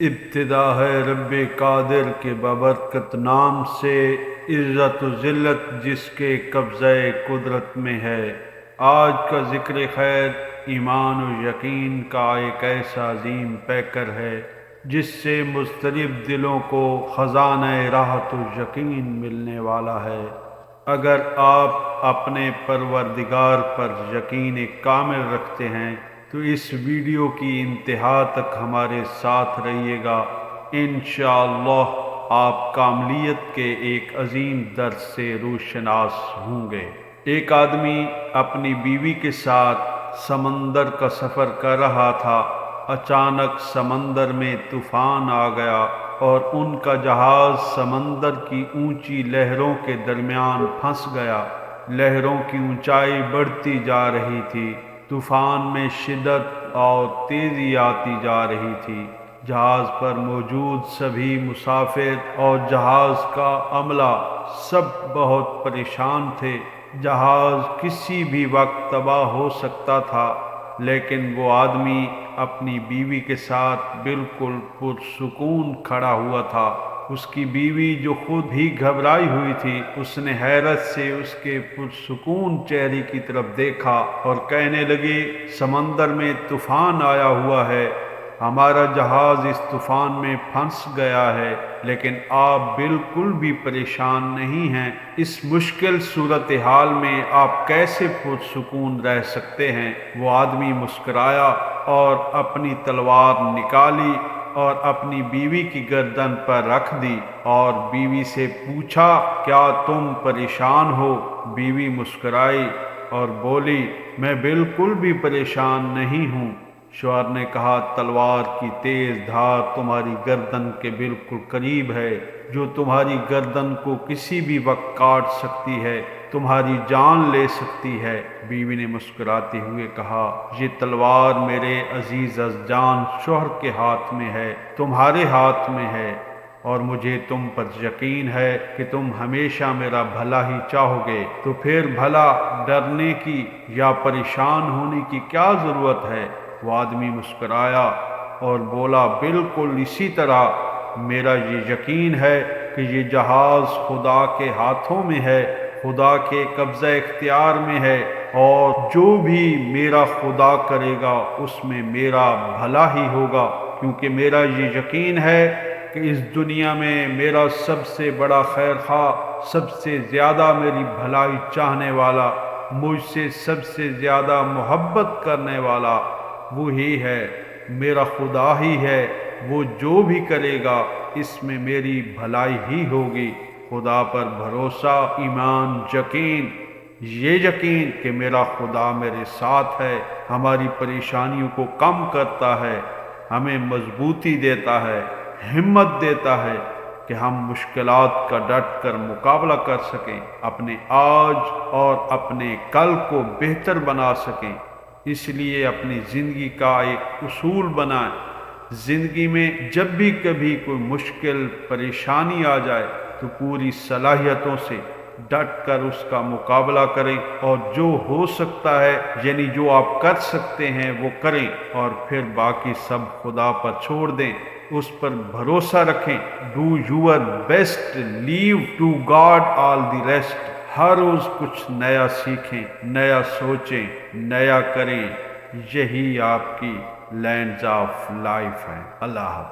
ابتدا ہے رب قادر کے بابرکت نام سے، عزت و ذلت جس کے قبضہ قدرت میں ہے۔ آج کا ذکر خیر ایمان و یقین کا ایک ایسا عظیم پیکر ہے جس سے مضطرب دلوں کو خزانہ راحت و یقین ملنے والا ہے۔ اگر آپ اپنے پروردگار پر یقین کامل رکھتے ہیں تو اس ویڈیو کی انتہا تک ہمارے ساتھ رہیے گا۔ انشاءاللہ آپ کاملیت کے ایک عظیم درس سے روشناس ہوں گے۔ ایک آدمی اپنی بیوی کے ساتھ سمندر کا سفر کر رہا تھا۔ اچانک سمندر میں طوفان آ گیا اور ان کا جہاز سمندر کی اونچی لہروں کے درمیان پھنس گیا۔ لہروں کی اونچائی بڑھتی جا رہی تھی، طوفان میں شدت اور تیزی آتی جا رہی تھی۔ جہاز پر موجود سبھی مسافر اور جہاز کا عملہ سب بہت پریشان تھے۔ جہاز کسی بھی وقت تباہ ہو سکتا تھا، لیکن وہ آدمی اپنی بیوی کے ساتھ بالکل پرسکون کھڑا ہوا تھا۔ اس کی بیوی جو خود ہی گھبرائی ہوئی تھی، اس نے حیرت سے اس کے پرسکون چہرے کی طرف دیکھا اور کہنے لگی، سمندر میں طوفان آیا ہوا ہے، ہمارا جہاز اس طوفان میں پھنس گیا ہے، لیکن آپ بالکل بھی پریشان نہیں ہیں۔ اس مشکل صورتحال میں آپ کیسے پرسکون رہ سکتے ہیں؟ وہ آدمی مسکرایا اور اپنی تلوار نکالی اور اپنی بیوی کی گردن پر رکھ دی اور بیوی سے پوچھا، کیا تم پریشان ہو؟ بیوی مسکرائی اور بولی، میں بالکل بھی پریشان نہیں ہوں۔ شوہر نے کہا، تلوار کی تیز دھار تمہاری گردن کے بالکل قریب ہے، جو تمہاری گردن کو کسی بھی وقت کاٹ سکتی ہے، تمہاری جان لے سکتی ہے۔ بیوی نے مسکراتے ہوئے کہا، یہ تلوار میرے عزیز از جان شوہر کے ہاتھ میں ہے، تمہارے ہاتھ میں ہے، اور مجھے تم پر یقین ہے کہ تم ہمیشہ میرا بھلا ہی چاہو گے، تو پھر بھلا ڈرنے کی یا پریشان ہونے کی کیا ضرورت ہے؟ وہ آدمی مسکرایا اور بولا، بالکل اسی طرح میرا یہ یقین ہے کہ یہ جہاز خدا کے ہاتھوں میں ہے، خدا کے قبضہ اختیار میں ہے، اور جو بھی میرا خدا کرے گا اس میں میرا بھلا ہی ہوگا، کیونکہ میرا یہ یقین ہے کہ اس دنیا میں میرا سب سے بڑا خیر خواہ، سب سے زیادہ میری بھلائی چاہنے والا، مجھ سے سب سے زیادہ محبت کرنے والا وہی ہے، میرا خدا ہی ہے۔ وہ جو بھی کرے گا اس میں میری بھلائی ہی ہوگی۔ خدا پر بھروسہ، ایمان، یقین، یہ یقین کہ میرا خدا میرے ساتھ ہے، ہماری پریشانیوں کو کم کرتا ہے، ہمیں مضبوطی دیتا ہے، ہمت دیتا ہے کہ ہم مشکلات کا ڈٹ کر مقابلہ کر سکیں، اپنے آج اور اپنے کل کو بہتر بنا سکیں۔ اس لیے اپنی زندگی کا ایک اصول بنائیں، زندگی میں جب بھی کبھی کوئی مشکل پریشانی آ جائے تو پوری صلاحیتوں سے ڈٹ کر اس کا مقابلہ کریں، اور جو ہو سکتا ہے یعنی جو آپ کر سکتے ہیں وہ کریں، اور پھر باقی سب خدا پر چھوڑ دیں، اس پر بھروسہ رکھیں۔ Do your best, leave to God all the rest. ہر روز کچھ نیا سیکھیں، نیا سوچیں، نیا کریں، یہی آپ کی لینڈز آف لائف ہے۔ اللہ حافظ۔